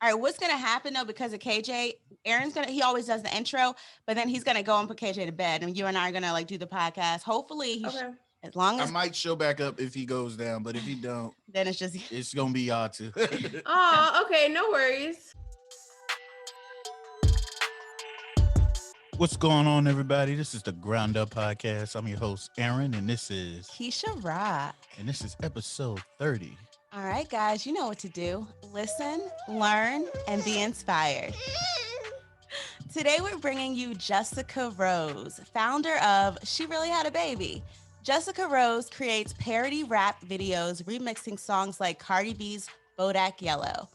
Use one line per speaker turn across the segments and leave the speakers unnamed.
All right, what's gonna happen though, because of KJ, he always does the intro, but then he's gonna go and put KJ to bed, and you and I are gonna like do the podcast. Hopefully,
Okay.
as long
I
as
might show back up if he goes down, but if he don't,
then it's just
it's gonna be y'all too.
Oh, okay, no worries.
What's going on, everybody? This is the Ground Up Podcast. I'm your host, Aaron, and this is
Keisha Rock.
and this is episode 30.
All right, guys, you know what to do. Listen, learn, and be inspired. Today, we're bringing you Jessica Rose, founder of She Really Had a Baby. Jessica Rose creates parody rap videos remixing songs like Cardi B's Bodak Yellow.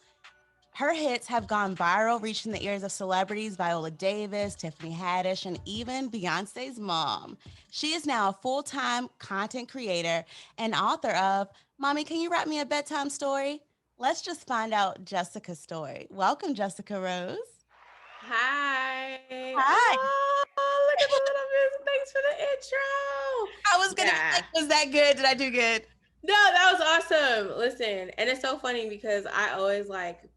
Her hits have gone viral, reaching the ears of celebrities Viola Davis, Tiffany Haddish, and even Beyonce's mom. She is now a full-time content creator and author of Mommy, Can You Write Me a Bedtime Story? Let's just find out Jessica's story. Welcome, Jessica Rose.
Hi.
Hi.
Oh, look at the little music. Thanks for the intro.
I was gonna be like, was that good? Did I do good?
No, that was awesome. Listen, and it's so funny because I always like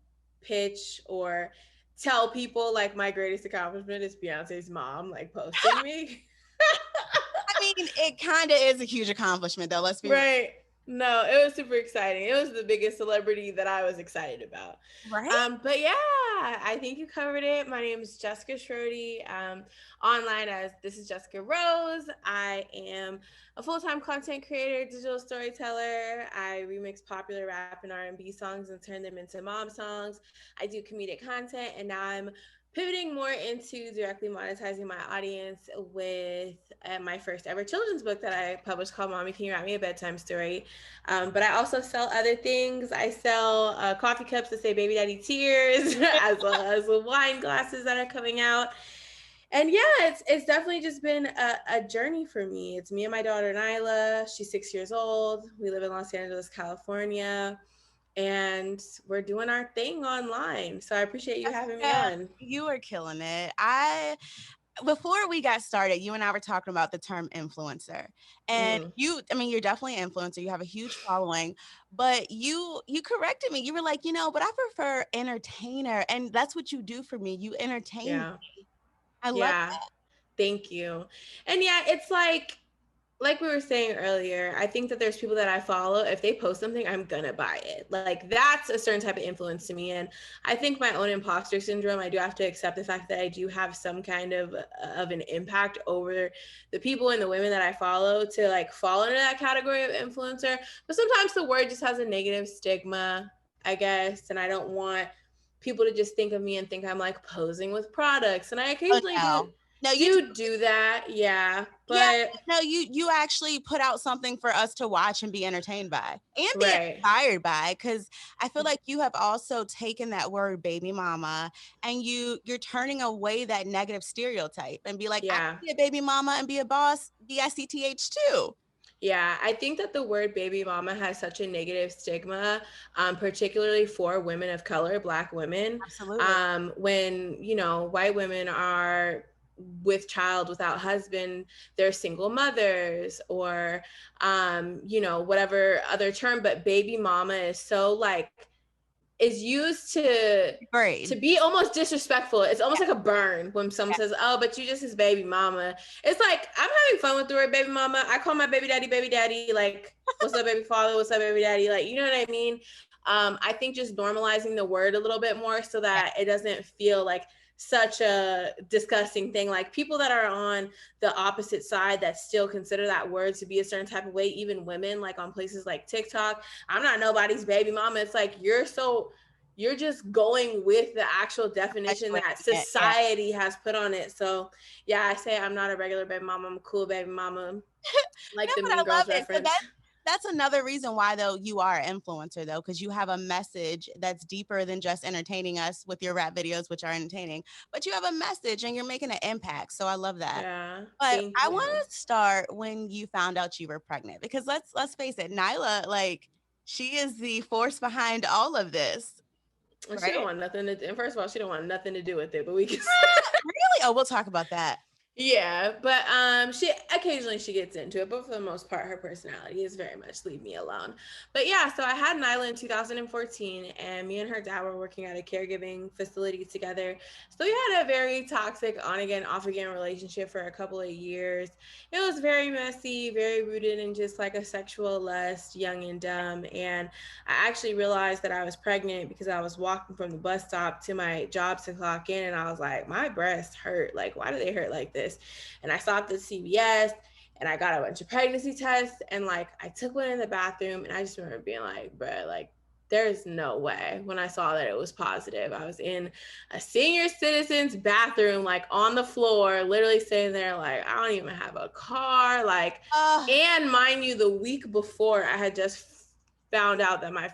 pitch or tell people like my greatest accomplishment is Beyonce's mom like posting me.
I mean, it kind of is a huge accomplishment, though. Let's be
right. No, it was super exciting. It was the biggest celebrity that I was excited about.
right.
But yeah, I think you covered it. My name is Jessica Schrody. Online as This is Jessica Rose. I am a full-time content creator, digital storyteller. I remix popular rap and R&B songs and turn them into mom songs. I do comedic content, and now I'm pivoting more into directly monetizing my audience with my first ever children's book that I published called Mommy, Can You Write Me a Bedtime Story? But I also sell other things. I sell coffee cups that say Baby Daddy Tears, as well as wine glasses that are coming out. And yeah, it's definitely just been a journey for me. It's me and my daughter, Nyla. She's 6 years old. We live in Los Angeles, California. And we're doing our thing online. So I appreciate you having me on.
You are killing it. Before we got started, you and I were talking about the term influencer. And you're definitely an influencer. You have a huge following, but you corrected me. You were like, but I prefer entertainer. And that's what you do for me. You entertain me. I love that.
Thank you. And yeah, it's like we were saying earlier, I think that there's people that I follow. If they post something, I'm gonna buy it. Like that's a certain type of influence to me. And I think my own imposter syndrome, I do have to accept the fact that I do have some kind of an impact over the people and the women that I follow to like fall into that category of influencer. But sometimes the word just has a negative stigma, I guess. And I don't want people to just think of me and think I'm like posing with products. And I occasionally do. No, you do that, yeah. But
yeah, no, you actually put out something for us to watch and be entertained by and be inspired by, because I feel like you have also taken that word baby mama and you're turning away that negative stereotype and be like, I can be a baby mama and be a boss, BICTH too.
Yeah, I think that the word baby mama has such a negative stigma, particularly for women of color, Black women.
Absolutely.
When, white women are with child without husband, they're single mothers or, whatever other term, but baby mama is so like, is used to be almost disrespectful. It's almost like a burn when someone says, oh, but you just his baby mama. It's like, I'm having fun with the word baby mama. I call my baby daddy, like, what's up, baby father? What's up, baby daddy? Like, you know what I mean? I think just normalizing the word a little bit more so that it doesn't feel like such a disgusting thing. Like people that are on the opposite side that still consider that word to be a certain type of way, even women, like on places like TikTok, I'm not nobody's baby mama. It's like, you're just going with the actual definition that society has put on it. So yeah, I say I'm not a regular baby mama. I'm a cool baby mama. Like the Mean Girls reference.
So that's another reason why, though, you are an influencer, though, because you have a message that's deeper than just entertaining us with your rap videos, which are entertaining, but you have a message and you're making an impact. So I love that.
Yeah.
But I want to start when you found out you were pregnant, because let's face it, Nyla, like, she is the force behind all of this.
Right? She don't want nothing to do. And first of all, she don't want nothing to do with it, but we can
really? Oh, we'll talk about that.
Yeah, but she occasionally she gets into it, but for the most part her personality is very much leave me alone. But yeah, so I had Nyla in 2014 and me and her dad were working at a caregiving facility together. So we had a very toxic on again off again relationship for a couple of years. It was very messy, very rooted in just like a sexual lust, young and dumb, and I actually realized that I was pregnant because I was walking from the bus stop to my job to clock in, and I was like, my breasts hurt. Like, why do they hurt like this? And I stopped at CVS and I got a bunch of pregnancy tests, and like I took one in the bathroom, and I just remember being like, bruh, like there's no way. When I saw that it was positive, I was in a senior citizen's bathroom, like on the floor, literally sitting there, like, I don't even have a car. Like,
Oh,
and mind you, the week before, I had just found out that my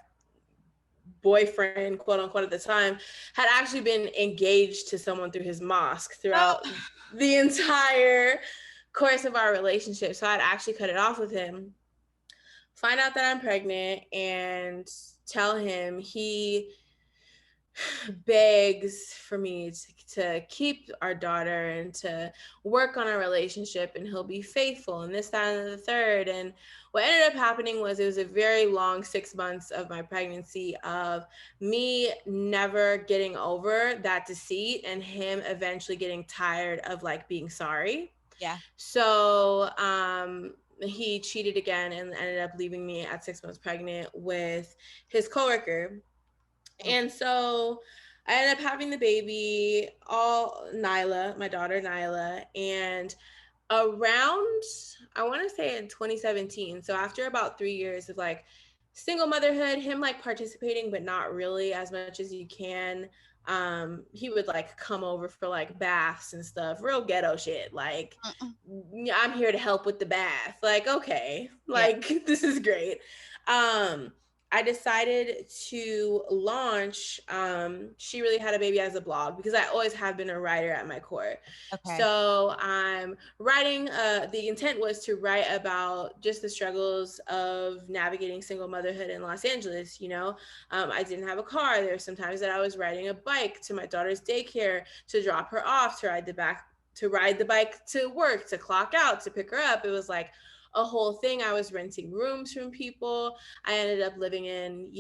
boyfriend, quote unquote, at the time, had actually been engaged to someone through his mosque
no.
throughout the entire course of our relationship. So I'd actually cut it off with him, find out that I'm pregnant, and tell him. He begs for me to keep our daughter and to work on our relationship, and he'll be faithful and this, that, and the third. And what ended up happening was it was a very long 6 months of my pregnancy of me never getting over that deceit and him eventually getting tired of like being sorry.
Yeah.
So he cheated again and ended up leaving me at 6 months pregnant with his coworker.
Oof.
And so I ended up having the baby, all Nyla, my daughter Nyla, and around, I want to say in 2017. So after about 3 years of like single motherhood, him like participating, but not really as much as you can. He would like come over for like baths and stuff, real ghetto shit. Like,
Mm-mm.
I'm here to help with the bath. Like, okay,
Yeah,
like this is great. Um, I decided to launch She Really Had a Baby as a blog because I always have been a writer at my core.
okay.
So I'm writing, the intent was to write about just the struggles of navigating single motherhood in Los Angeles. I didn't have a car. There were some times that I was riding a bike to my daughter's daycare to drop her off, to ride the bike to work, to clock out, to pick her up. It was like a whole thing. I was renting rooms from people. I ended up living in,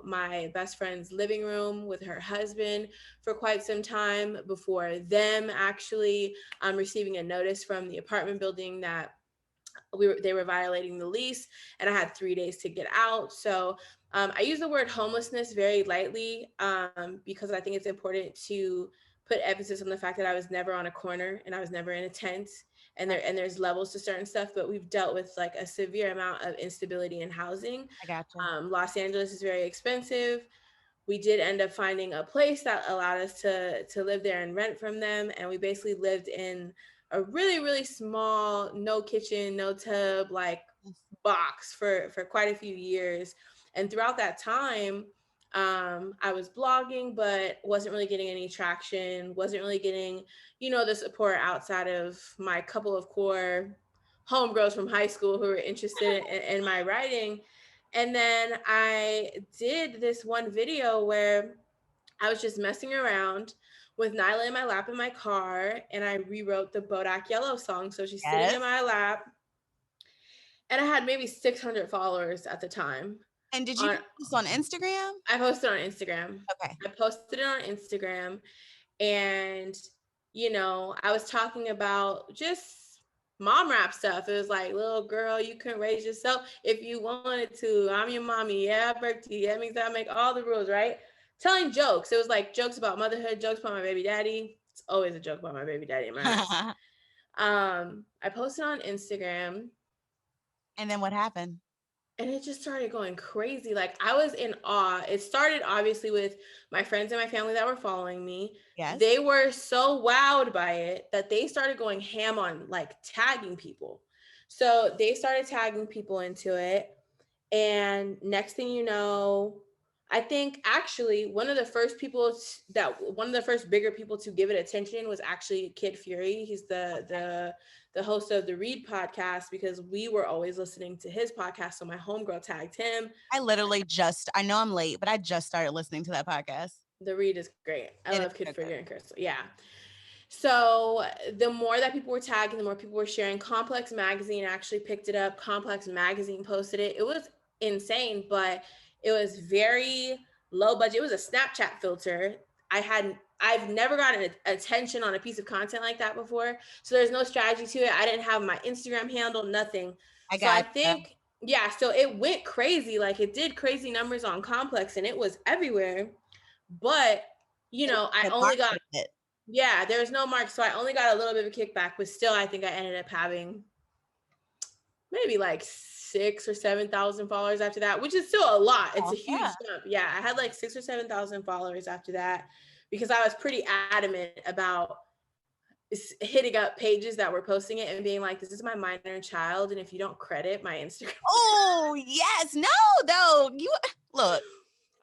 my best friend's living room with her husband for quite some time before them actually receiving a notice from the apartment building that they were violating the lease, and I had 3 days to get out. So I use the word homelessness very lightly because I think it's important to put emphasis on the fact that I was never on a corner and I was never in a tent, and
Right.
there's levels to certain stuff, but we've dealt with like a severe amount of instability in housing.
I gotcha.
Los Angeles is very expensive. We did end up finding a place that allowed us to live there and rent from them, and we basically lived in a really really small, no kitchen, no tub, like box for quite a few years. And throughout that time, I was blogging but wasn't really getting any traction, wasn't really getting the support outside of my couple of core homegirls from high school who were interested in my writing. And then I did this one video where I was just messing around with Nyla in my lap in my car, and I rewrote the Bodak Yellow song. So she's sitting in
Yes.
my lap, and I had maybe 600 followers at the time.
And did you
On
put this on Instagram?
I posted on Instagram.
Okay.
I posted it on Instagram, and I was talking about just mom rap stuff. It was like, little girl, you can raise yourself if you wanted to. I'm your mommy. Yeah, I birthed you. That means I make all the rules, right? Telling jokes. It was like jokes about motherhood, jokes about my baby daddy. It's always a joke about my baby daddy in my house. I posted on Instagram,
And then what happened?
and it just started going crazy. Like, I was in awe. It started obviously with my friends and my family that were following me.
Yes.
They were so wowed by it that they started going ham on like tagging people. So they started tagging people into it, and next thing you know, I think actually one of the first bigger people to give it attention was actually Kid Fury. He's the host of the Read podcast, because we were always listening to his podcast. So my homegirl tagged him.
I know I'm late, but I just started listening to that podcast.
The Read is great. I
It is
love Kid
so good.
Fury and Crystal. Yeah. So the more that people were tagging, the more people were sharing. Complex Magazine actually picked it up. Complex Magazine posted it. It was insane, but it was very low budget. It was a Snapchat filter. I've never gotten attention on a piece of content like that before. So there's no strategy to it. I didn't have my Instagram handle, nothing.
I
So I
got
think, yeah, so it went crazy. Like it did crazy numbers on Complex and it was everywhere. But, I
the
only got,
market.
yeah, there was no mark. So I only got a little bit of a kickback, but still, I think I ended up having maybe like 6 or 7 thousand followers after that, which is still a lot. It's
Oh,
a huge
yeah.
jump. Yeah, I had like 6 or 7 thousand followers after that because I was pretty adamant about hitting up pages that were posting it and being like, this is my minor child. And if you don't credit my Instagram,
Oh, yes. No, though. You look.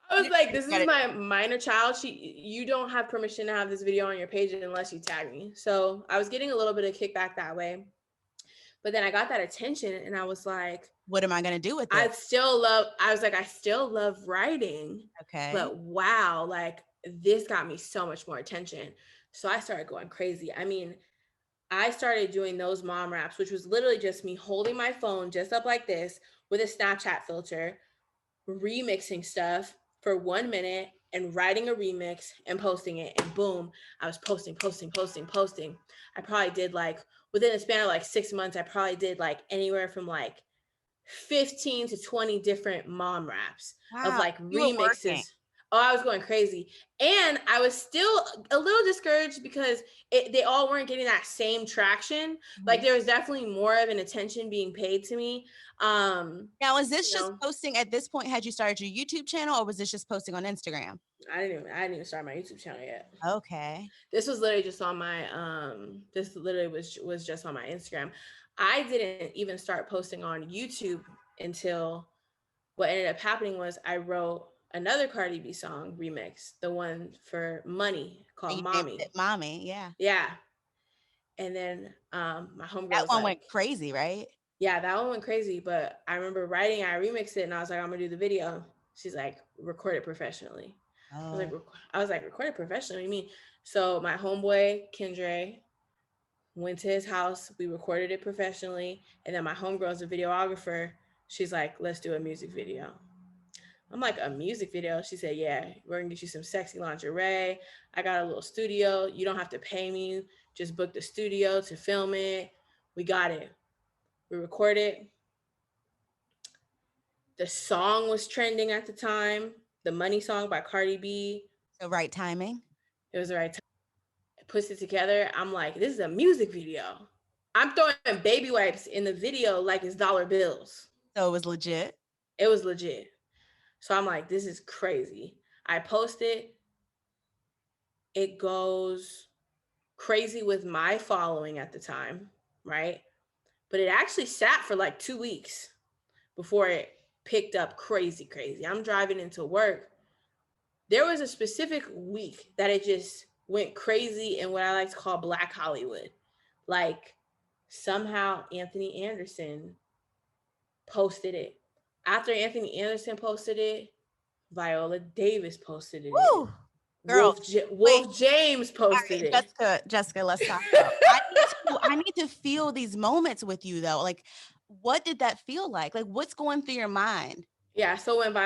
I was
You
like,
you
this is
gotta-
my minor child. You don't have permission to have this video on your page unless you tag me. So I was getting a little bit of kickback that way. But then I got that attention and I was like,
What am I gonna do with
I
it?
still love writing,
Okay.
but wow, like this got me so much more attention. So I started going crazy. I mean, I started doing those mom raps, which was literally just me holding my phone just up like this with a Snapchat filter, remixing stuff for 1 minute and writing a remix and posting it. And boom, I was posting. I probably did like within a span of like 6 months, I probably did like anywhere from like 15 to 20 different mom raps of
Wow.
like
You were working.
remixes. Oh, I was going crazy. And I was still a little discouraged because they all weren't getting that same traction. Like
Mhm.
there was definitely more of an attention being paid to me.
Now, is this
You
just
know,
posting at this point? Had you started your YouTube channel or was this just posting on Instagram?
I didn't even start my YouTube channel yet.
Okay.
This was literally just on my this literally was just on my Instagram. I didn't even start posting on YouTube until what ended up happening was I wrote another Cardi B song remix, the one for Money
And
called
you named
Mommy.
it Mommy. Yeah.
Yeah. And then my
That
homegirl's
one
like,
went crazy, right?
yeah, that one went crazy. But I remember writing, I remixed it and I was like, I'm gonna do the video. She's like, record it professionally.
Oh,
I was like, record it professionally. What do you mean? So my homeboy, Kendra, went to his house. We recorded it professionally. And then my homegirl's a videographer. She's like, let's do a music video. I'm like, a music video? She said, yeah, we're gonna get you some sexy lingerie. I got a little studio. You don't have to pay me. Just book the studio to film it. We got it. We recorded. The song was trending at the time. The Money song by Cardi B.
so right timing.
It was the right time. I puts it together. I'm like, this is a music video. I'm throwing baby wipes in the video like it's dollar bills.
So it was legit.
It was legit. So I'm like, this is crazy. I post it. It goes crazy with my following at the time, right? But it actually sat for like 2 weeks before it picked up crazy. I'm driving into work. There was a specific week that it just went crazy in what I like to call Black Hollywood. Like somehow Anthony Anderson posted it. After Anthony Anderson posted it, Viola Davis posted it.
Woo! Girl, wait.
Wolf James
All
posted
right,
it.
Jessica, let's talk about. I need to feel these moments with you though. Like, what did that feel like? Like, what's going through your mind?
Yeah, so when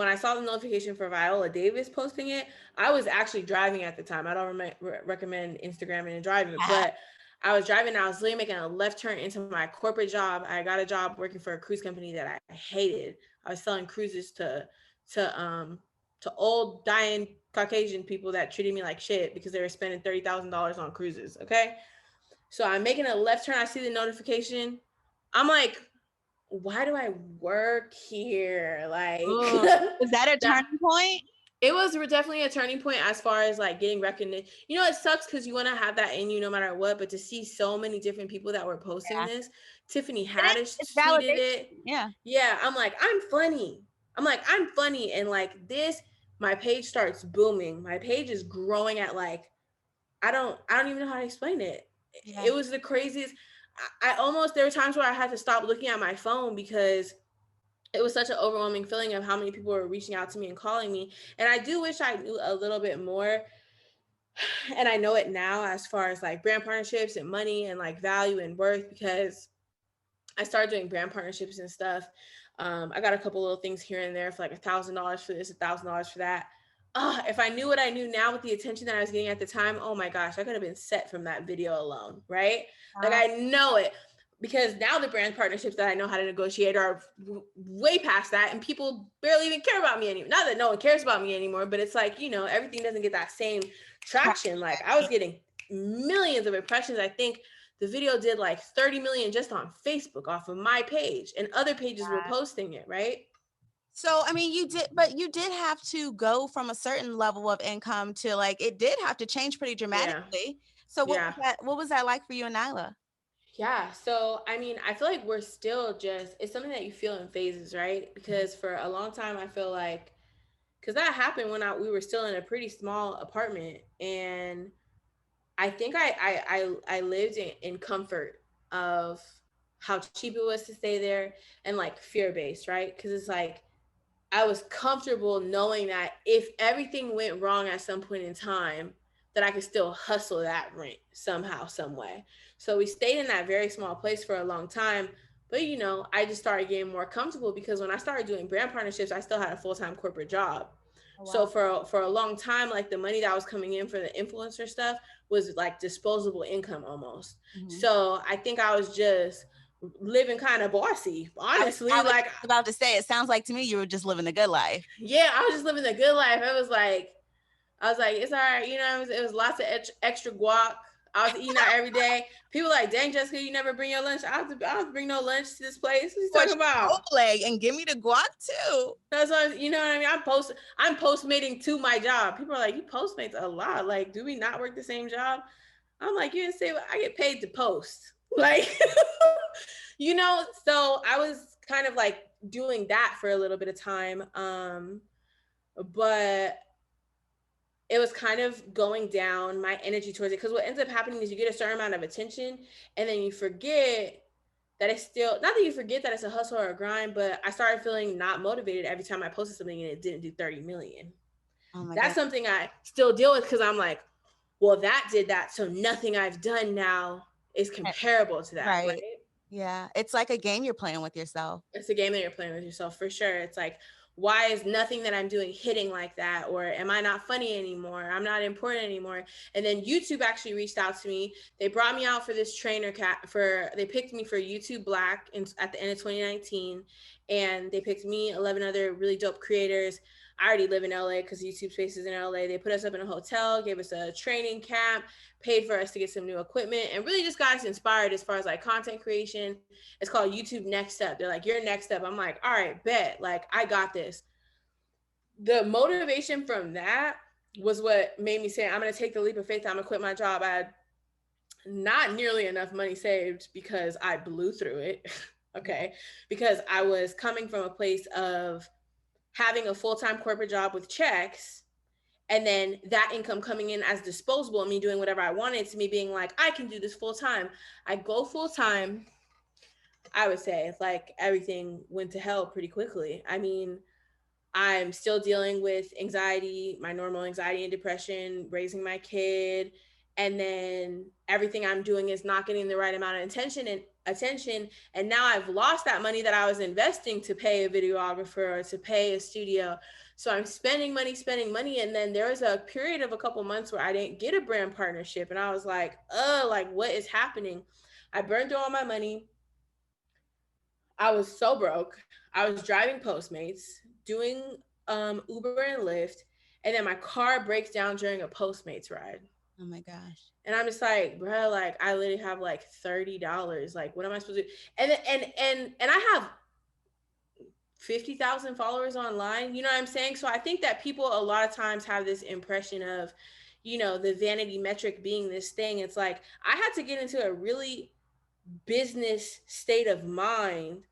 I saw the notification for Viola Davis posting it, I was actually driving at the time. I don't recommend Instagramming and driving, but I was driving. And I was literally making a left turn into my corporate job. I got a job working for a cruise company that I hated. I was selling cruises to old dying Caucasian people that treated me like shit because they were spending $30,000 on cruises. Okay, so I'm making a left turn. I see the notification. I'm like, why do I work here? Like
Ooh, was that a
that
turning point?
it was definitely a turning point as far as like getting recognition. It sucks because you want to have that in you no matter what, but to see so many different people that were posting
Yeah,
this, Tiffany Haddish
it's
tweeted
validation.
it.
Yeah,
Yeah, I'm like, I'm funny, and like this, my page starts booming. My page is growing at like I don't even know how to explain it.
yeah.
It was the craziest. I almost there were times where I had to stop looking at my phone because it was such an overwhelming feeling of how many people were reaching out to me and calling me. And I do wish I knew a little bit more And I know it now as far as like brand partnerships and money and like value and worth, because I started doing brand partnerships and stuff. I got a couple little things here and there for like $1,000 for this, $1,000 for that. If I knew what I knew now with the attention that I was getting at the time, oh my gosh, I could have been set from that video alone, right? Like
Wow.
I know it, because now the brand partnerships that I know how to negotiate are way past that, and people barely even care about me anymore. Not that no one cares about me anymore, but it's like, everything doesn't get that same traction. Like I was getting millions of impressions. I think the video did like 30 million just on Facebook off of my page, and other pages were posting it, right?
So, I mean, you did have to go from a certain level of income to like, it did have to change pretty
Yeah.
dramatically. So
Yeah.
what was that like for you and Nyla?
Yeah. So, I mean, I feel like we're still just, it's something that you feel in phases, right? Because for a long time, I feel like, because that happened when we were still in a pretty small apartment. And I think I lived in comfort of how cheap it was to stay there, and like fear based, right? Because it's like, I was comfortable knowing that if everything went wrong at some point in time, that I could still hustle that rent somehow, some way. So we stayed in that very small place for a long time. But I just started getting more comfortable, because when I started doing brand partnerships, I still had a full-time corporate job.
Oh,
So
wow.
for a long time, like the money that was coming in for the influencer stuff was like disposable income almost.
Mhm.
So I think I was just living kind of bossy,
I
honestly.
was
Like,
about to say, it sounds like to me you were just living the good life.
yeah, I was just living a good life. I was like, it's all right. It was lots of extra guac. I was eating out every day. People like, dang, Jessica, you never bring your lunch. I don't have to bring no lunch to this place. What you
For
talking about?
Chipotle and give me the guac too.
That's what, you know what I mean? I'm postmating to my job. People are like, you postmates a lot. Like, do we not work the same job? I'm like, you didn't say I get paid to post. Like, so I was kind of like doing that for a little bit of time. But it was kind of going down my energy towards it, because what ends up happening is you get a certain amount of attention, and then you forget that it's still, not that you forget that it's a hustle or a grind, but I started feeling not motivated every time I posted something and it didn't do 30 million.
Oh my
That's
God.
something I still deal with, because I'm like, well, that did that, so nothing I've done now is comparable to that, right?
Right. Yeah. It's like a game you're playing with yourself.
It's a game that you're playing with yourself, for sure. It's like, why is nothing that I'm doing hitting like that? Or am I not funny anymore? I'm not important anymore. And then YouTube actually reached out to me. They brought me out for this trainer they picked me for YouTube Black at the end of 2019. And they picked me, 11 other really dope creators. I already live in LA because YouTube Space is in LA. They put us up in a hotel, gave us a training camp, paid for us to get some new equipment, and really just got us inspired as far as like content creation. It's called YouTube Next Step. They're like, your next step. I'm like, all right, bet. Like, I got this. The motivation from that was what made me say, I'm going to take the leap of faith. I'm going to quit my job. I had not nearly enough money saved because I blew through it. Okay. Because I was coming from a place of having a full-time corporate job with checks, and then that income coming in as disposable and me doing whatever I wanted, to me being like, I can do this full time. I go full time. I would say like everything went to hell pretty quickly. I mean, I'm still dealing with anxiety, my normal anxiety and depression, raising my kid, and then everything I'm doing is not getting the right amount of attention. And now I've lost that money that I was investing to pay a videographer or to pay a studio. So I'm spending money. And then there was a period of a couple months where I didn't get a brand partnership. And I was like, like what is happening? I burned through all my money. I was so broke. I was driving Postmates, doing Uber and Lyft, and then my car breaks down during a Postmates ride.
Oh my gosh.
And I'm just like, bro, like I literally have like $30. Like, what am I supposed to do? And I have 50,000 followers online. You know what I'm saying? So I think that people a lot of times have this impression of, the vanity metric being this thing. It's like I had to get into a really business state of mind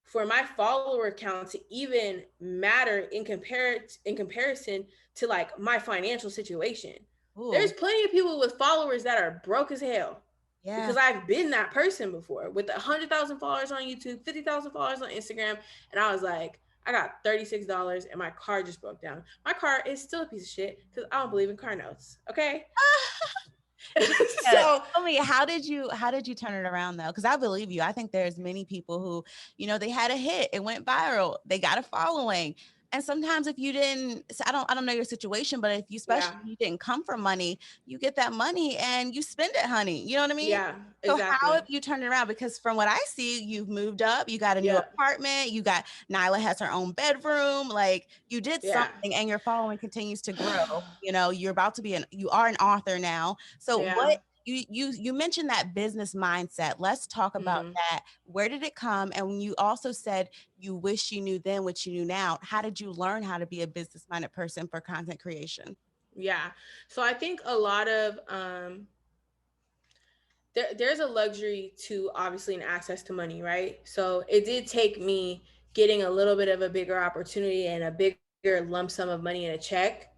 for my follower count to even matter in comparison to like my financial situation.
Ooh.
There's plenty of people with followers that are broke as hell,
Yeah.
because I've been that person before with 100,000 followers on YouTube, 50,000 followers on Instagram, and I was like, I got $36 and my car just broke down. My car is still a piece of shit because I don't believe in car notes. Okay.
Yeah.
So
Tell me, how did you turn it around though? Because I believe you. I think there's many people who, they had a hit, it went viral, they got a following. And sometimes if you didn't, so I don't know your situation, but if you,
yeah,
especially if you didn't come from money, you get that money and you spend it, honey. You know what I mean?
yeah,
So how have
exactly.
you turned it around? Because from what I see, you've moved up, you got a new
Yep.
apartment, you got Nyla has her own bedroom, like you did
Yeah.
something and your following continues to grow. You're about to be you are an author now. So
Yeah.
what you mentioned that business mindset. Let's talk about
Hmm.
that. Where did it come? And when you also said you wish you knew then what you knew now, how did you learn how to be a business minded person for content creation?
Yeah. So I think a lot of there's a luxury to obviously an access to money, right? So it did take me getting a little bit of a bigger opportunity and a bigger lump sum of money in a check,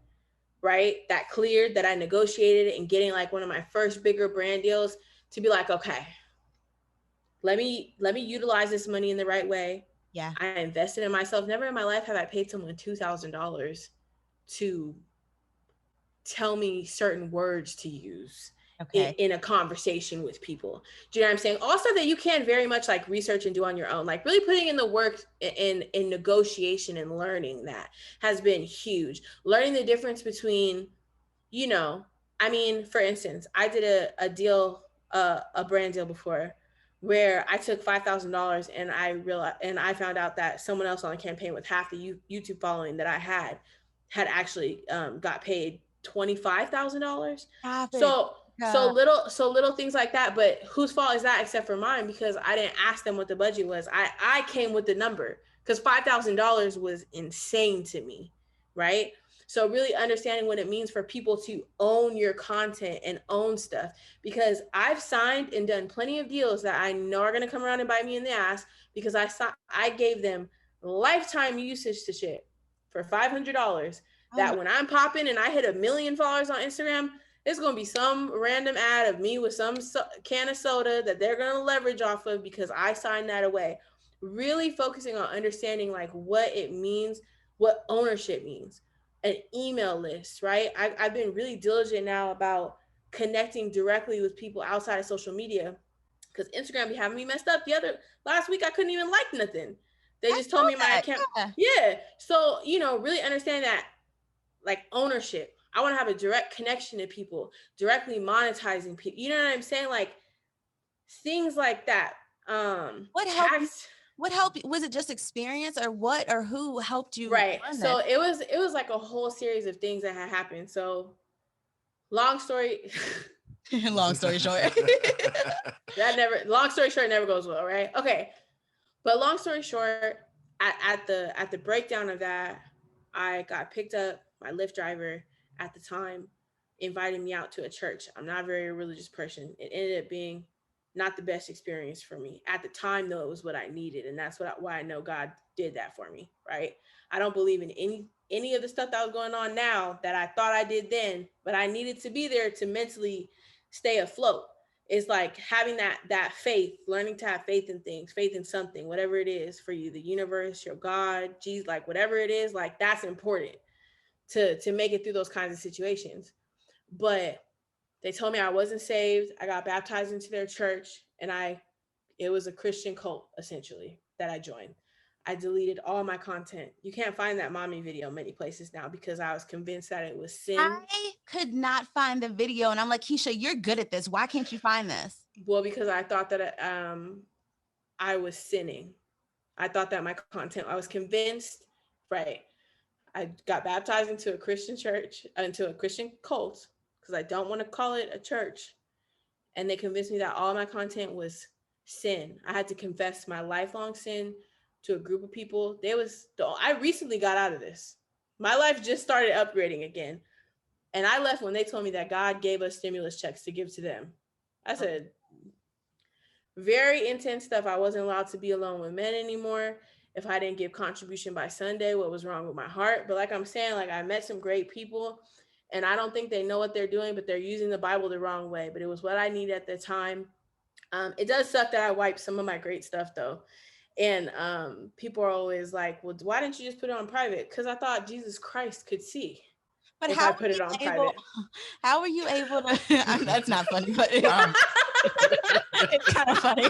right? That cleared, that I negotiated, and getting like one of my first bigger brand deals to be like, okay, let me utilize this money in the right way.
Yeah.
I invested in myself. Never in my life have I paid someone $2,000 to tell me certain words to use
Okay.
in a conversation with people. Do you know what I'm saying? All stuff that you can very much like research and do on your own. Like really putting in the work in negotiation and learning that has been huge. Learning the difference between, you know, I mean, for instance, I did a deal, a brand deal before where I took $5,000 and I realized and I found out that someone else on the campaign with half the YouTube following that I had actually got paid $25,000.
Stop it.
So
Uh,
so little things like that. But whose fault is that except for mine? Because I didn't ask them what the budget was. I came with the number because $5,000 was insane to me, right? So really understanding what it means for people to own your content and own stuff. Because I've signed and done plenty of deals that I know are gonna come around and bite me in the ass because I gave them lifetime usage to shit for $500.
oh
That
my,
when I'm popping and I hit 1 million followers on Instagram, it's gonna be some random ad of me with some can of soda that they're gonna leverage off of because I signed that away. Really focusing on understanding like what it means, what ownership means, an email list, right? I've been really diligent now about connecting directly with people outside of social media because Instagram be having me messed up. The other last week I couldn't even like nothing. They
I
just told
know
me my
that.
account.
Yeah.
Yeah. So, really understand that like ownership. I want to have a direct connection to people, directly monetizing people. You know what I'm saying? Like things like that.
What helped you?
Tax.
What helped you? Was it just experience or what or who helped you
Right.
learn
So
this?
it was like a whole series of things that had happened. So long story
Long story short.
that never long story short never goes well, right? Okay. But long story short, at the breakdown of that, I got picked up. My Lyft driver at the time invited me out to a church. I'm not a very religious person. It ended up being not the best experience for me at the time, though. It was what I needed, and that's why I know God did that for me. Right? I don't believe in any of the stuff that was going on now that I thought I did then, but I needed to be there to mentally stay afloat. It's like having that faith, learning to have faith in things, faith in something, whatever it is for you, the universe, your God, Jesus, like whatever it is, like that's important to make it through those kinds of situations. But they told me I wasn't saved. I got baptized into their church, and it was a Christian cult essentially that I joined. I deleted all my content. You can't find that mommy video many places now because I was convinced that it was sin.
I could not find the video, and I'm like, Keisha, you're good at this. Why can't you find this?
Well, because I thought that I was sinning. I thought that my content, I was convinced, right? I got baptized into a Christian church, into a Christian cult, because I don't want to call it a church. And they convinced me that all my content was sin. I had to confess my lifelong sin to a group of people. I recently got out of this. My life just started upgrading again. And I left when they told me that God gave us stimulus checks to give to them. I said, very intense stuff. I wasn't allowed to be alone with men anymore. If I didn't give contribution by Sunday, what was wrong with my heart? But like I'm saying, like I met some great people and I don't think they know what they're doing, but they're using the Bible the wrong way. But it was what I needed at the time. It does suck that I wiped some of my great stuff though. And people are always like, well, why didn't you just put it on private? Because I thought Jesus Christ could see
But
if
how
I
are
put it
you
on
able?
private.
How are you able to? That's not funny, but
Um,
it's kind of funny.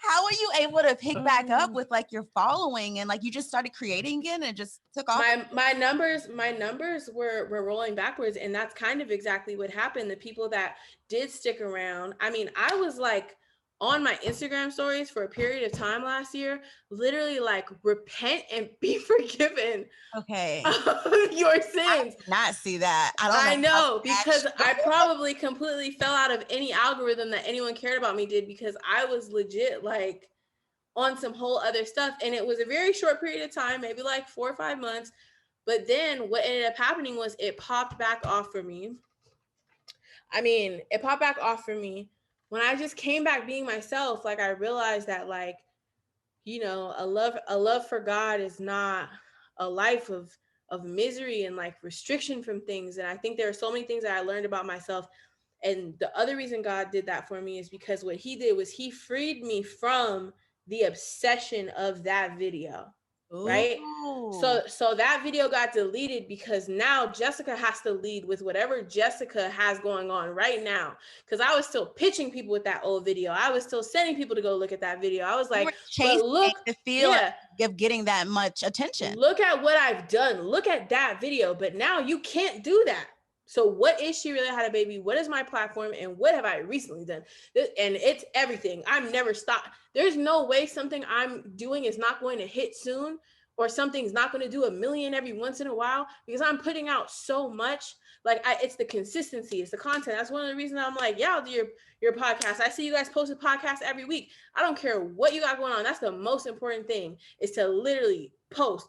How are you able to pick back up
um,
with like your following and like you just started creating again and it just took off?
My numbers were rolling backwards, and that's kind of exactly what happened. The people that did stick around, I mean, I was like on my Instagram stories for a period of time last year, literally like repent and be forgiven
Okay.
of your
I
sins.
did not see that. I don't know
I
how to
know, because
react.
I probably completely fell out of any algorithm that anyone cared about me did, because I was legit like on some whole other stuff. And it was a very short period of time, maybe like 4 or 5 months. But then what ended up happening was it popped back off for me. I mean, it popped back off for me when I just came back being myself. Like, I realized that, like, a love for God is not a life of misery and like restriction from things. And I think there are so many things that I learned about myself. And the other reason God did that for me is because what he did was he freed me from the obsession of that video, right?
Ooh.
So that video got deleted because now Jessica has to lead with whatever Jessica has going on right now. Because I was still pitching people with that old video. I was still sending people to go look at that video. I was
You were
like, but
chasing
look,
the feeling
yeah,
of getting that much attention.
look at what I've done. Look at that video. But now you can't do that. So what is She Really Had a Baby? What is my platform? And what have I recently done? And it's everything. I'm never stopped. There's no way something I'm doing is not going to hit soon, or something's not going to do a million every once in a while, because I'm putting out so much. Like, it's the consistency, it's the content. That's one of the reasons I'm like, yeah, I'll do your podcast. I see you guys post a podcast every week. I don't care what you got going on. That's the most important thing, is to literally post,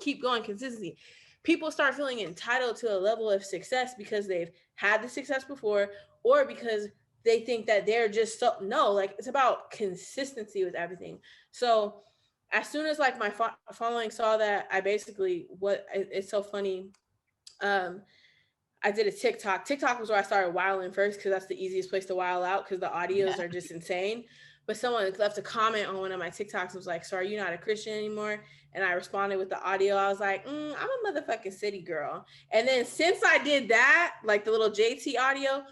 keep going, consistency. People start feeling entitled to a level of success because they've had the success before, or because they think that they're just so, no, like, it's about consistency with everything. So as soon as like my following saw that, I basically, what it's so funny, um I did a TikTok was where I started wilding first, because that's the easiest place to wild out, because the audios
Yeah.
are just insane. But someone left a comment on one of my TikToks, was like, so are you not a Christian anymore? And I responded with the audio. I was like, I'm a motherfucking city girl. And then since I did that, like the little JT audio,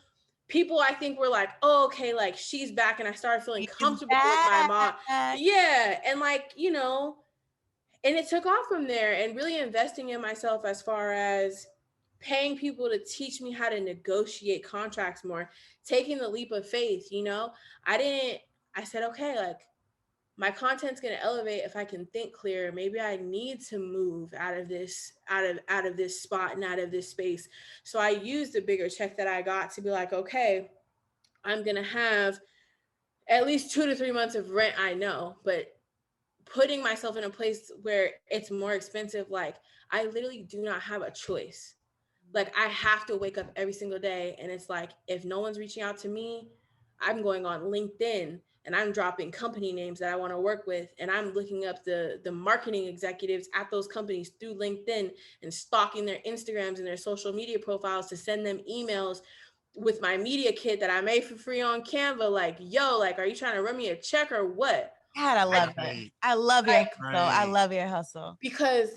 people, I think, were like, oh, okay, like she's back. And I started feeling
He's
comfortable with my mom.
back.
Yeah. And like, and it took off from there, and really investing in myself as far as paying people to teach me how to negotiate contracts more, taking the leap of faith. I said, okay, like, my content's going to elevate if I can think clear. Maybe I need to move out of this spot and out of this space. So I used the bigger check that I got to be like, okay, I'm going to have at least 2 to 3 months of rent, I know, but putting myself in a place where it's more expensive, like, I literally do not have a choice. Like, I have to wake up every single day, and it's like, if no one's reaching out to me, I'm going on LinkedIn and I'm dropping company names that I want to work with, and I'm looking up the marketing executives at those companies through LinkedIn and stalking their Instagrams and their social media profiles to send them emails with my media kit that I made for free on Canva. Like, yo, like, are you trying to run me a check or what?
God, I
I
love it.
right,
I love your
like,
hustle. I
right.
love your hustle.
because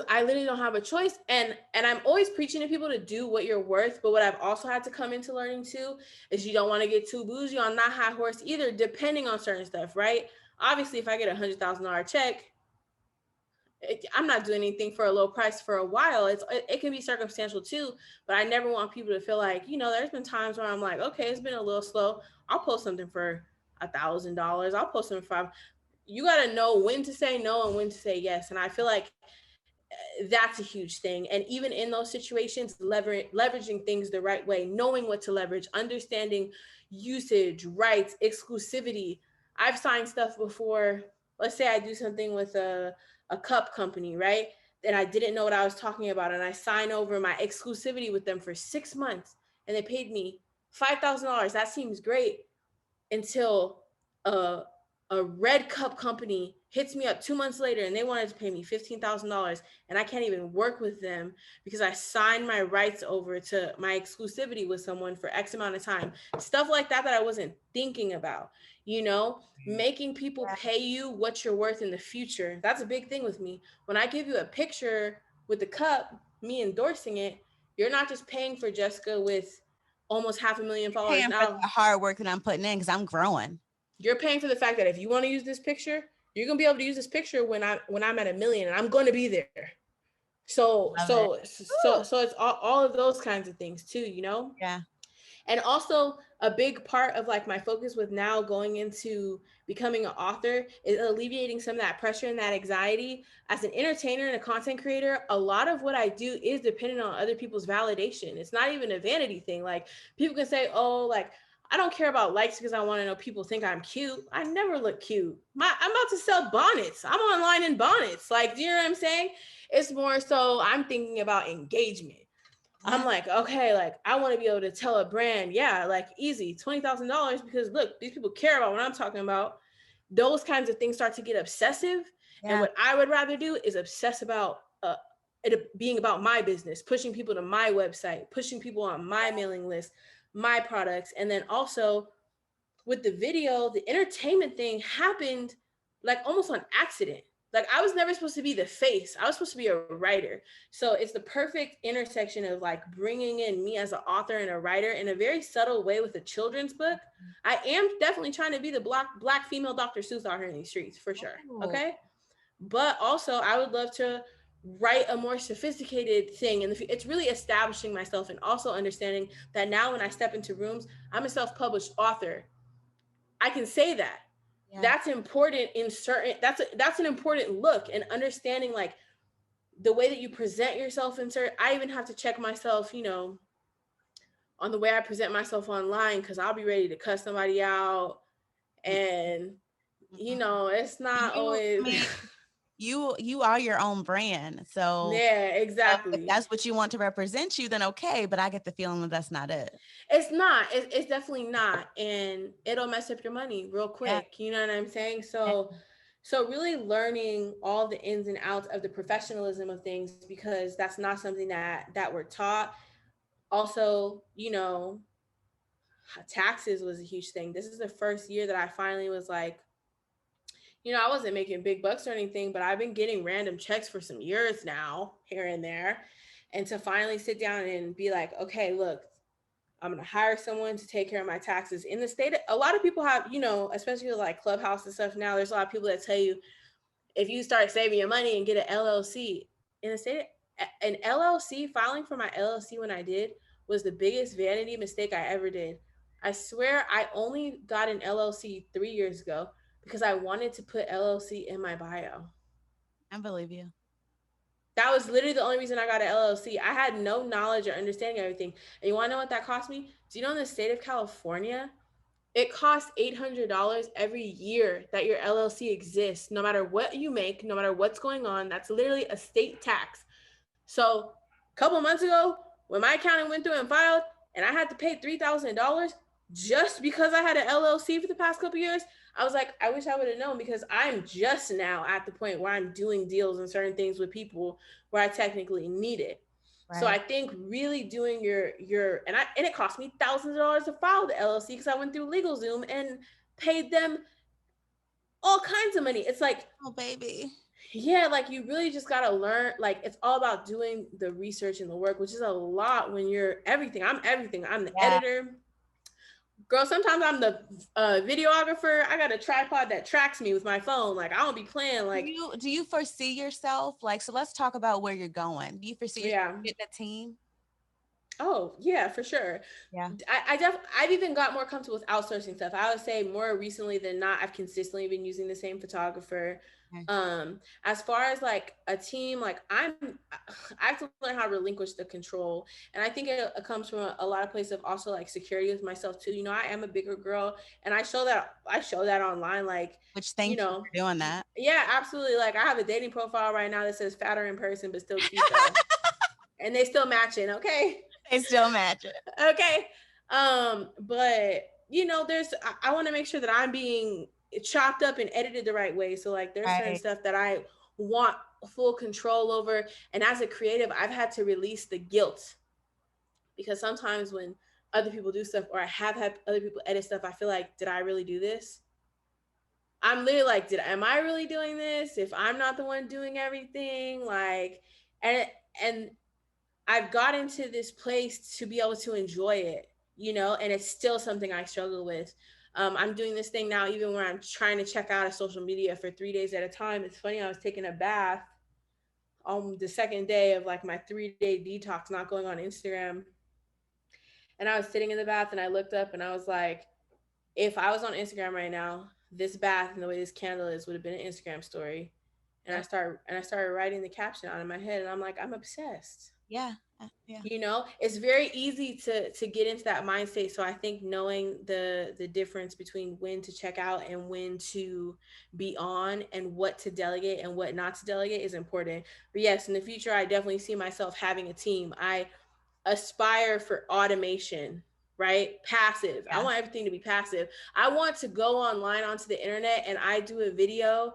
I literally don't have a choice. And I'm always preaching to people to do what you're worth. But what I've also had to come into learning too is you don't want to get too bougie on not high horse either, depending on certain stuff, right? Obviously, if I get $100,000 check, I'm not doing anything for a low price for a while. It can be circumstantial too, but I never want people to feel like, there's been times where I'm like, okay, it's been a little slow. I'll post something for $1,000. I'll post something for you got to know when to say no and when to say yes. And I feel like that's a huge thing. And even in those situations, leveraging things the right way, knowing what to leverage, understanding usage, rights, exclusivity. I've signed stuff before. Let's say I do something with a cup company, right? And I didn't know what I was talking about. And I sign over my exclusivity with them for 6 months, and they paid me $5,000. That seems great until a red cup company hits me up 2 months later and they wanted to pay me $15,000, and I can't even work with them because I signed my rights over to my exclusivity with someone for X amount of time. Stuff like that I wasn't thinking about, making people
Yeah.
pay you what you're worth in the future. That's a big thing with me. When I give you a picture with the cup, me endorsing it, you're not just paying for Jessica with almost 500,000 followers
Paying for
now.
the hard work that I'm putting in because I'm growing.
You're paying for the fact that if you want to use this picture, you're gonna be able to use this picture when I'm at 1 million, and I'm going to be there. So
Love it.
so so
Woo.
so it's all of those kinds of things too,
Yeah.
and also a big part of like my focus with now going into becoming an author is alleviating some of that pressure and that anxiety. As an entertainer and a content creator, a lot of what I do is dependent on other people's validation. It's not even a vanity thing. Like, people can say, oh, like, I don't care about likes because I want to know people think I'm cute. I never look cute. I'm about to sell bonnets. I'm online in bonnets. Like, do you know what I'm saying? It's more so I'm thinking about engagement. I'm
Yeah.
like, okay, like, I want to be able to tell a brand, yeah, like, easy, $20,000, because look, these people care about what I'm talking about. Those kinds of things start to get obsessive. And
Yeah.
what I would rather do is obsess about it being about my business, pushing people to my website, pushing people on my mailing list, my products. And then also with the video, the entertainment thing happened like almost on accident. Like, I was never supposed to be the face. I was supposed to be a writer. So it's the perfect intersection of like bringing in me as an author and a writer in a very subtle way with a children's book. I am definitely trying to be the black female Dr. Seuss out here in these streets for sure.
Ooh.
Okay, but also I would love to write a more sophisticated thing, and it's really establishing myself and also understanding that now when I step into rooms, I'm a self-published author. I can say that.
Yeah.
That's important in certain that's an important look, and understanding like the way that you present yourself in certain. I even have to check myself, on the way I present myself online, because I'll be ready to cuss somebody out, and
Mm-mm.
it's not
I
always.
mean, you are your own brand. So
Yeah,
if
exactly.
that's what you want to represent you, then okay. But I get the feeling that that's not it.
It's not. It's definitely not, and it'll mess up your money real
Yeah.
quick. You know what I'm saying?
Yeah.
So really learning all the ins and outs of the professionalism of things, because that's not something that we're taught. Also, taxes was a huge thing. This is the first year that I finally was like, I wasn't making big bucks or anything, but I've been getting random checks for some years now, here and there. And to finally sit down and be like, okay, look, I'm going to hire someone to take care of my taxes in the state. A lot of people have, especially like Clubhouse and stuff now, there's a lot of people that tell you, if you start saving your money and get an LLC in the state, an LLC, filing for my LLC when I did was the biggest vanity mistake I ever did. I swear I only got an LLC 3 years ago because I wanted to put LLC in my bio.
I believe you.
That was literally the only reason I got an LLC. I had no knowledge or understanding of everything. And you want to know what that cost me? Do you know in the state of California, it costs $800 every year that your LLC exists, no matter what you make, no matter what's going on. That's literally a state tax. So a couple months ago, when my accountant went through and filed, and I had to pay $3,000 just because I had an LLC for the past couple years, I was like, I wish I would have known, because I'm just now at the point where I'm doing deals and certain things with people where I technically need it. So I
Right.
think really doing your and it cost me thousands of dollars to file the LLC because I went through LegalZoom and paid them all kinds of money. It's like,
Oh, baby.
yeah, like, you really just gotta learn. Like, it's all about doing the research and the work, which is a lot when you're everything. I'm everything. I'm the
Yeah.
editor. Girl, sometimes I'm the videographer. I got a tripod that tracks me with my phone. Like, I don't be playing. Like,
Do you foresee yourself like, so let's talk about where you're going. Do you foresee yourself
yeah.
getting a team?
Oh, yeah, for sure.
Yeah.
I've even got more comfortable with outsourcing stuff. I would say more recently than not, I've consistently been using the same photographer.
Okay.
As far as like a team, like, I have to learn how to relinquish the control, and I think it comes from a lot of places of also like security with myself too. I am a bigger girl, and I show that online, like,
Which
you
thank you
know,
for doing that.
yeah, absolutely. Like, I have a dating profile right now that says fatter in person, but still cute though, and they still matching. Okay.
They still match it.
Okay. But there's I want to make sure that I'm being chopped up and edited the right way. So like there's certain
Right.
stuff that I want full control over. And as a creative, I've had to release the guilt because sometimes when other people do stuff or I have had other people edit stuff, I feel like, did I really do this? I'm literally like, am I really doing this? If I'm not the one doing everything, like, and and I've gotten to this place to be able to enjoy it, and it's still something I struggle with. I'm doing this thing now, even when I'm trying to check out of social media for 3 days at a time. It's funny, I was taking a bath on the second day of like my 3 day detox, not going on Instagram. And I was sitting in the bath and I looked up and I was like, if I was on Instagram right now, this bath and the way this candle is would have been an Instagram story. And I
Yep.
started writing the caption out in my head and I'm like, I'm obsessed.
Yeah. Yeah.
It's very easy to get into that mind state. So I think knowing the difference between when to check out and when to be on and what to delegate and what not to delegate is important. But yes, in the future I definitely see myself having a team. I aspire for automation, right? Passive. I
Yeah.
want everything to be passive. I want to go online onto the internet and I do a video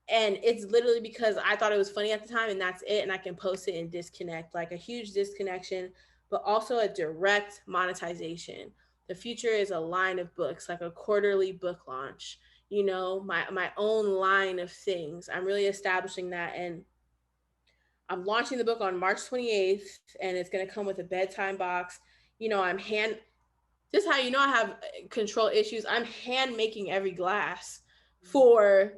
and it's literally because I thought it was funny at the time and that's it, and I can post it and disconnect, like a huge disconnection, but also a direct monetization. The future is a line of books, like a quarterly book launch, my own line of things. I'm really establishing that, and I'm launching the book on March 28th, and it's going to come with a bedtime box. I'm hand Just how I have control issues. I'm hand making every glass for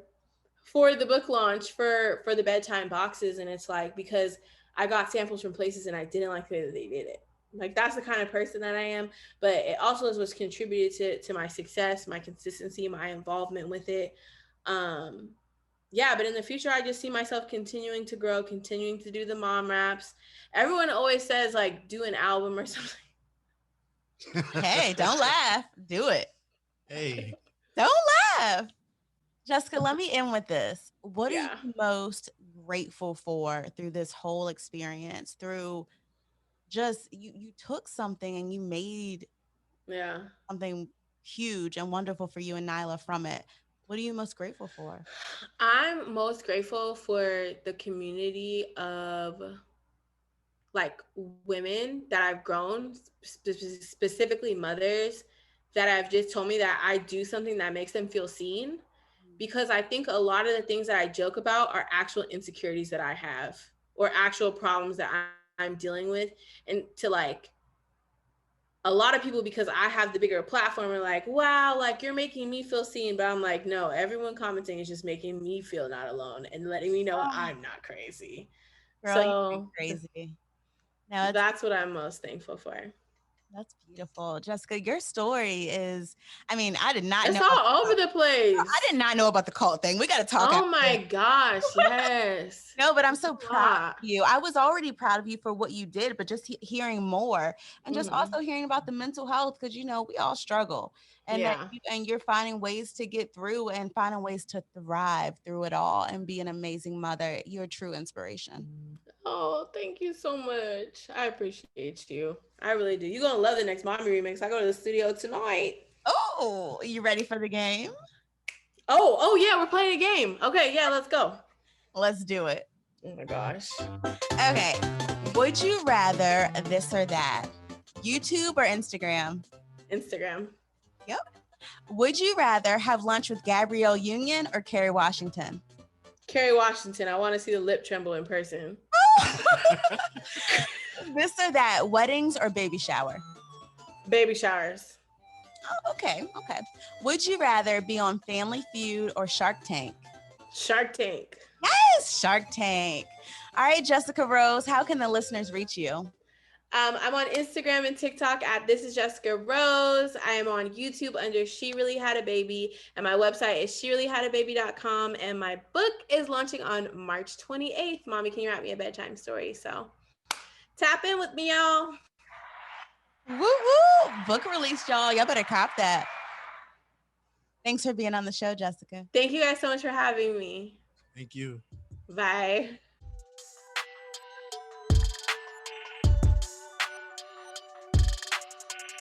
the book launch for the bedtime boxes, and it's like, because I got samples from places and I didn't like the way that they did it. Like, that's the kind of person that I am, but it also is what's contributed to my success, my consistency, my involvement with it. um yeah, but in the future I just see myself continuing to grow, continuing to do the mom raps. Everyone always says like do an album or something.
Hey, don't laugh. Do it.
Hey,
Don't laugh. Jessica, let me end with this. What are you
Yeah,
most grateful for through this whole experience? Through just you took something and you made
yeah.
something huge and wonderful for you and Nyla from it. What are you most grateful for?
I'm most grateful for the community of like women that I've grown, specifically mothers that have just told me that I do something that makes them feel seen. Because I think a lot of the things that I joke about are actual insecurities that I have or actual problems that I'm dealing with. And to like, a lot of people, because I have the bigger platform, are like, wow, like you're making me feel seen. But I'm like, no, everyone commenting is just making me feel not alone and letting me know
Oh,
I'm not crazy.
girl, you ain't
So
crazy. No, it's
that's what I'm most thankful for.
that's beautiful. Jessica, your story is, I mean, I did not
It's
know about
all over the
I
place.
did not know about the cult thing. We got to talk
Oh
after this.
my gosh, yes.
No, but I'm
It's
so
a
proud of
lot.
you. I was already proud of you for what you did, but just hearing more and just
Hmm.
also hearing about the mental health, because we all struggle, and that
Yeah.
you're finding ways to get through and finding ways to thrive through it all and be an amazing mother. You're a true inspiration.
Oh, thank you so much. I appreciate you. I really do. You're gonna love the next mommy remix. I go to the studio tonight.
Oh, you ready for the game?
Oh yeah, we're playing a game. Okay, yeah, let's go.
Let's do it.
Oh my gosh.
Okay. Would you rather this or that? YouTube or Instagram?
Instagram.
Yep. Would you rather have lunch with Gabrielle Union or Kerry Washington?
Kerry Washington. I want to see the lip tremble in person.
This or that, weddings or baby shower?
Baby showers.
Oh, okay, okay. Would you rather be on Family Feud or Shark Tank?
Shark Tank.
Yes, Shark Tank. All right, Jessica Rose, how can the listeners reach you?
I'm on Instagram and TikTok at This Is Jessica Rose. I am on YouTube under She Really Had a Baby, and my website is shereallyhadababy.com. And my book is launching on March 28th. Mommy, can you write me a bedtime story? So tap in with me, y'all.
Woo woo! Book release, y'all. Y'all better cop that. Thanks for being on the show, Jessica.
Thank you guys so much for having me.
thank you.
Bye.